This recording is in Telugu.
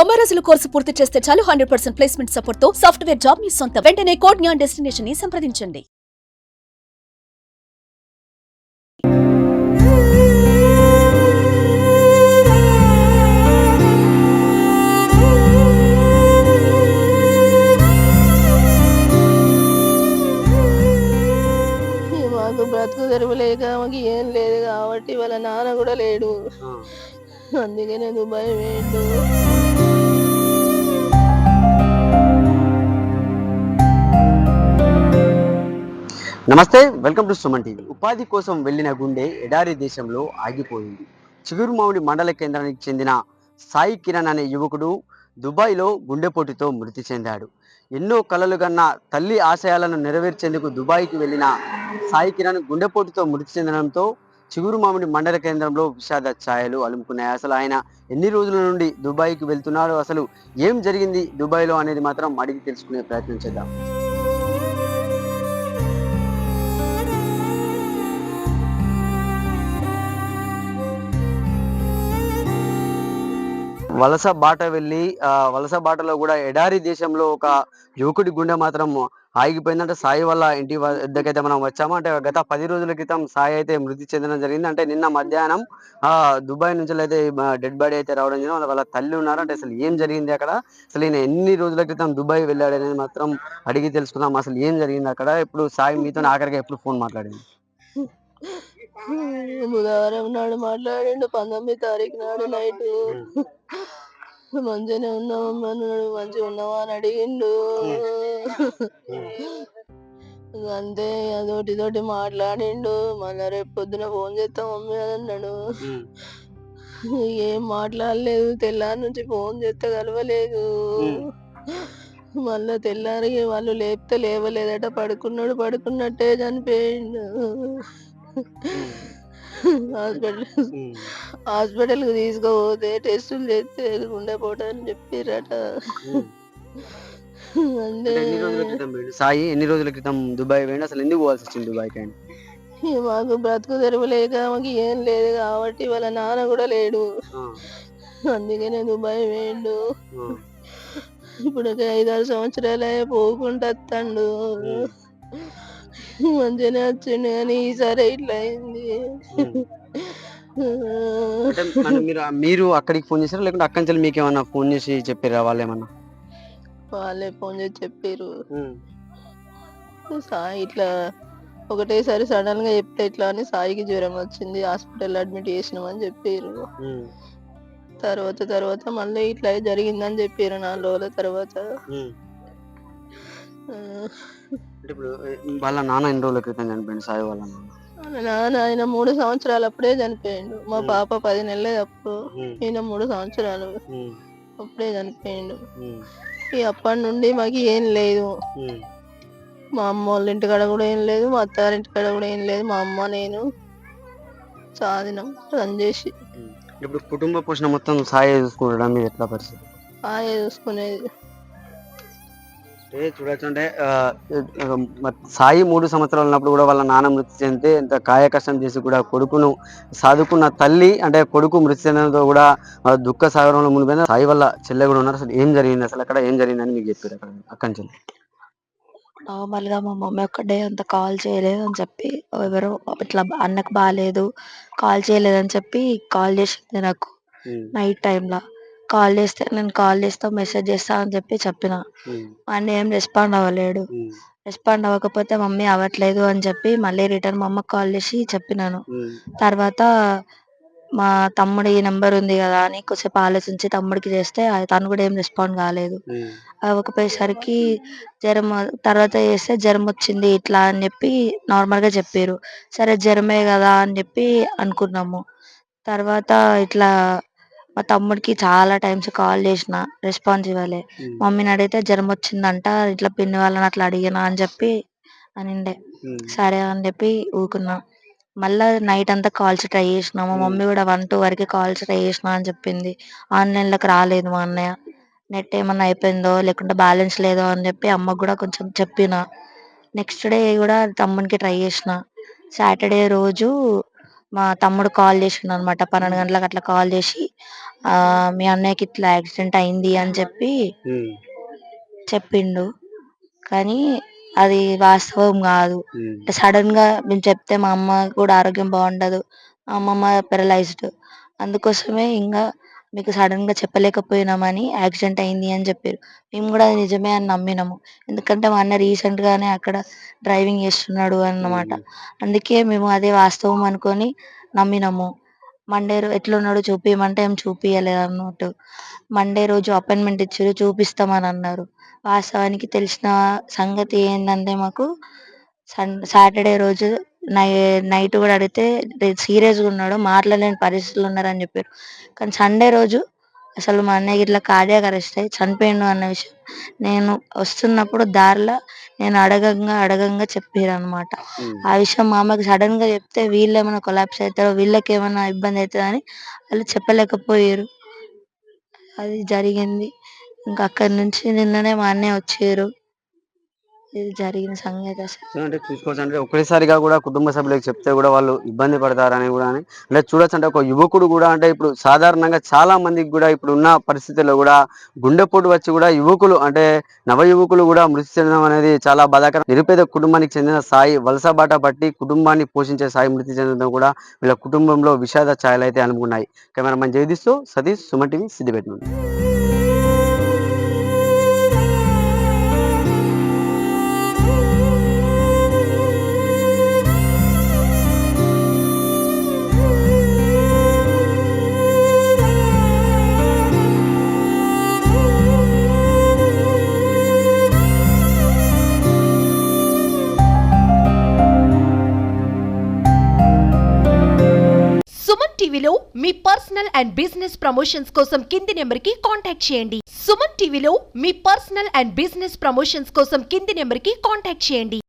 90 రోజుల కోర్సు పూర్తి చేస్తే చాలు 100% ప్లేస్మెంట్ సపోర్ట్ తో సాఫ్ట్వేర్ జాబ్ మీ సొంతం. వెంటనే కోడ్ జ్ఞాన్ డెస్టినేషన్ ని సంప్రదించండి. మాకు బ్రతుకు తెరువులేక మాకు ఏం లేదు కాబట్టి వాళ్ళ నాన్న కూడా లేడు. అందుకనే దుబాయ్ వేయండు. నమస్తే, వెల్కమ్ టు సుమన్ టీవీ. ఉపాధి కోసం వెళ్లిన గుండె ఎడారి దేశంలో ఆగిపోయింది. చిగురుమామిడి మండల కేంద్రానికి చెందిన సాయి కిరణ్ అనే యువకుడు దుబాయ్లో గుండెపోటుతో మృతి చెందాడు. ఎన్నో కలలు కన్న తల్లి ఆశయాలను నెరవేర్చేందుకు దుబాయ్కి వెళ్లిన సాయి కిరణ్ గుండెపోటుతో మృతి చెందడంతో చిగురుమామిడి మండల కేంద్రంలో విషాద ఛాయలు అలుముకున్నాయి. అసలు ఆయన ఎన్ని రోజుల నుండి దుబాయ్కి వెళ్తున్నాడు, అసలు ఏం జరిగింది దుబాయ్లో అనేది మాత్రం అడిగి తెలుసుకునే ప్రయత్నం చేద్దాం. వలస బాట వెళ్ళి వలస బాటలో కూడా ఎడారి దేశంలో ఒక యువకుడి గుండె మాత్రం ఆగిపోయిందంటే సాయి వల్ల ఇంటి వద్దకైతే మనం వచ్చాము. అంటే గత 10 రోజుల క్రితం సాయి అయితే మృతి చెందడం జరిగింది. అంటే నిన్న మధ్యాహ్నం దుబాయ్ నుంచి అయితే డెడ్ బాడీ అయితే రావడం జరిగింది. వాళ్ళ తల్లి ఉన్నారు. అంటే అసలు ఏం జరిగింది అక్కడ, అసలు ఈయన ఎన్ని రోజుల క్రితం దుబాయ్ వెళ్ళాడు అనేది మాత్రం అడిగి తెలుసుకుందాం. అసలు ఏం జరిగింది అక్కడ, ఇప్పుడు సాయి మీతో ఆఖరిగా ఎప్పుడు ఫోన్ మాట్లాడింది? బుధవారం నాడు మాట్లాడిండు. 19 తారీఖు నాడు నైట్ మంచిగానే ఉన్నామమ్మా, నువ్వు మంచిగా ఉన్నావా అని అడిగిండు. అంతే, అదోటి మాట్లాడిండు. మళ్ళా రేపు పొద్దున ఫోన్ చేస్తాం మమ్మీ అని అన్నాడు. ఏం మాట్లాడలేదు. తెల్లారి నుంచి ఫోన్ చేస్తే కలవలేదు. మళ్ళా తెల్లారి వాళ్ళు లేపితే లేవలేదట. పడుకున్నట్టే చనిపోయిండు. హాస్పిటల్కి తీసుకోపోతే టెస్టులు చేస్తే గుండెపోటు అని చెప్పిరట. సాయి ఎన్ని రోజుల క్రితం దుబాయ్ పోయిండు, అసలు ఎందుకు పోవాల్సి వచ్చింది దుబాయ్కి? మాకు బ్రతుకు తెరువులేక మాకు ఏం లేదు కాబట్టి వాళ్ళ నాన్న కూడా లేడు. అందుకనే దుబాయ్ వేయండు. ఇప్పుడు 5-6 సంవత్సరాలే పోకుండా వస్తాడు. మంచిగానే వచ్చిండు కానీ ఈసారి ఇట్లా అయింది. మీరు అక్కడికి ఫోన్ చేశారా, లేకుంటే అక్కడి నుంచి మీకు ఏమన్నా ఫోన్ చేసి చెప్పారా? వాళ్ళే ఫోన్ చేసి చెప్పారు. సాయి ఇట్లా ఒకటేసారి సడన్ గా చెప్తే ఇట్లా అని సాయికి జ్వరం వచ్చింది, హాస్పిటల్ అడ్మిట్ చేసినామని చెప్పారు. తర్వాత మళ్ళీ ఇట్లా జరిగిందని చెప్పారు 4 రోజుల తర్వాత. ఇప్పుడు వాళ్ళ నాన్న ఎన్ని రోజుల క్రితం చనిపోయింది సాయి వాళ్ళ నాన్న? ఆయన 3 సంవత్సరాలు అప్పుడే చనిపోయిండు. మా పాప 10 నెలలే అప్పుడు, ఈయన 3 సంవత్సరాలు అప్పుడే చనిపోయిండు. అప్పటి నుండి మాకు ఏం లేదు. మా అమ్మ వాళ్ళ ఇంటికాడ కూడా ఏం లేదు, మా అత్తారింటికాడ కూడా ఏం లేదు. మా అమ్మ నేను సాధినం రన్ చేసి. ఇప్పుడు కుటుంబ పోషణ మొత్తం సాయి చూసుకుంటాడా? మీరు ఎట్లా పరిస్థితి? సాయి చూసుకునేది. చూడొచ్చు అంటే సాయి 3 సంవత్సరాలు ఉన్నప్పుడు కూడా వాళ్ళ నాన్న మృతి చెందితే ఎంత కాయ కష్టం చేసి కూడా కొడుకును సాదుకున్న తల్లి, అంటే కొడుకు మృతి చెందడంతో కూడా దుఃఖ సాగరంలో మునిపోయింది. సాయి వల్ల చెల్లె కూడా ఉన్నారు. అసలు ఏం జరిగింది, అసలు అక్కడ ఏం జరిగిందని మీకు చెప్పారు అక్కడి నుంచి? నార్మల్ గా మా మమ్మీ ఒక్కడే అంత కాల్ చేయలేదు అని చెప్పి, ఎవరో ఇట్లా అన్నకు బాగాలేదు కాల్ చేయలేదని చెప్పి కాల్ చేసింది నాకు నైట్ టైంలో. కాల్ చేస్తే నేను కాల్ చేస్తా మెసేజ్ చేస్తా అని చెప్పిన. అన్న ఏం రెస్పాండ్ అవ్వలేడు. రెస్పాండ్ అవ్వకపోతే మమ్మీ అవ్వట్లేదు అని చెప్పి మళ్ళీ రిటర్న్ మా అమ్మకి కాల్ చేసి చెప్పినాను. తర్వాత మా తమ్ముడు ఈ నెంబర్ ఉంది కదా అని కొద్దిసేపు ఆలోచించి తమ్ముడికి చేస్తే తను కూడా ఏం రెస్పాండ్ కాలేదు. అవ్వకపోయేసరికి జ్వరం, తర్వాత చేస్తే జ్వరం వచ్చింది ఇట్లా అని చెప్పి నార్మల్గా చెప్పారు. సరే జ్వరమే కదా అని చెప్పి అనుకున్నాము. తర్వాత ఇట్లా మా తమ్ముడికి చాలా టైమ్స్ కాల్ చేసిన, రెస్పాన్స్ ఇవ్వలే. మమ్మీని అడిగితే జ్వరం వచ్చిందంట, ఇట్లా పిన్ని వాళ్ళని అట్లా అడిగినా అని చెప్పి అనిండే. సరే అని చెప్పి ఊకున్నా. మళ్ళా నైట్ అంతా కాల్స్ ట్రై చేసిన. మా మమ్మీ కూడా 1-2 వరకు కాల్స్ ట్రై చేసిన అని చెప్పింది. ఆన్లైన్లోకి రాలేదు మా అన్నయ్య. నెట్ ఏమన్నా అయిపోయిందో లేకుంటే బ్యాలెన్స్ లేదో అని చెప్పి అమ్మకు కూడా కొంచెం చెప్పిన. నెక్స్ట్ డే కూడా తమ్మునికి ట్రై చేసిన. సాటర్డే రోజు మా తమ్ముడు కాల్ చేసిండు అనమాట 12 గంటలకు అట్లా కాల్ చేసి మీ అన్నయ్యకి ఇట్లా యాక్సిడెంట్ అయింది అని చెప్పి చెప్పిండు. కానీ అది వాస్తవం కాదు. సడన్ గా మేము చెప్తే మా అమ్మ కూడా ఆరోగ్యం బాగుండదు, మా అమ్మమ్మ పెరలైజ్డ్, అందుకోసమే ఇంకా మీకు సడన్ గా చెప్పలేకపోయినామని యాక్సిడెంట్ అయింది అని చెప్పారు. మేము కూడా అది నిజమే అని నమ్మినాము. ఎందుకంటే మా అన్న రీసెంట్ గానే అక్కడ డ్రైవింగ్ చేస్తున్నాడు అన్నమాట. అందుకే మేము అదే వాస్తవం అనుకొని నమ్మినాము. మండే ఎట్లున్నాడు చూపియమంటే ఏం చూపియలేదు అన్నట్టు. మండే రోజు అపాయింట్మెంట్ ఇచ్చారు, చూపిస్తామని అన్నారు. వాస్తవానికి తెలిసిన సంగతి ఏంటంటే మాకు సాటర్డే రోజు నైట్ కూడా అడిగితే సీరియస్గా ఉన్నాడు, మాట్లాడలేని పరిస్థితులు ఉన్నారని చెప్పారు. కానీ సండే రోజు అసలు మా అన్నయ్య ఇట్లా కార్డియాక్ అరెస్ట్ అయ్యి చనిపోయిండు అన్న విషయం నేను వస్తున్నప్పుడు దారిలో నేను అడగంగా చెప్పారు అనమాట. ఆ విషయం మా అమ్మకి సడన్ గా చెప్తే వీళ్ళు ఏమైనా కొలాప్స్ అవుతారో, వీళ్ళకి ఏమైనా ఇబ్బంది అవుతుందో అని వాళ్ళు చెప్పలేకపోయారు. అది జరిగింది. ఇంకా అక్కడి నుంచి నిన్ననే మా అన్నయ్య వచ్చారు. ఇది జరిగిన సంగతి అసలు. సో అంటే చూసుకోవచ్చు అంటే ఒకేసారిగా కూడా కుటుంబ సభ్యులకు చెప్తే కూడా వాళ్ళు ఇబ్బంది పడతారని కూడా అంటే చూడొచ్చు. అంటే ఒక యువకుడు కూడా అంటే ఇప్పుడు సాధారణంగా చాలా మందికి కూడా ఇప్పుడు ఉన్న పరిస్థితుల్లో కూడా గుండెపోటు వచ్చి కూడా యువకులు అంటే నవ యువకులు కూడా మృతి చెందడం అనేది చాలా బాధాకరం. నిరుపేద కుటుంబానికి చెందిన సాయి వలస బాట పట్టి కుటుంబాన్ని పోషించే సాయి మృతి చెందడం కూడా వీళ్ళ కుటుంబంలో విషాద ఛాయలు అయితే అనుకున్నాయి. కెమెరామెన్ జగదీష్తో సతీష్, సుమన్ టీవీ, సిద్దిపేట నుండి. సుమన్ టీవీలో మీ పర్సనల్ అండ్ బిజినెస్ ప్రమోషన్స్ కోసం కింది నెంబర్కి కాంటాక్ట్ చేయండి. సుమన్ టీవీలో మీ పర్సనల్ అండ్ బిజినెస్ ప్రమోషన్స్ కోసం కింది నెంబర్కి కాంటాక్ట్ చేయండి.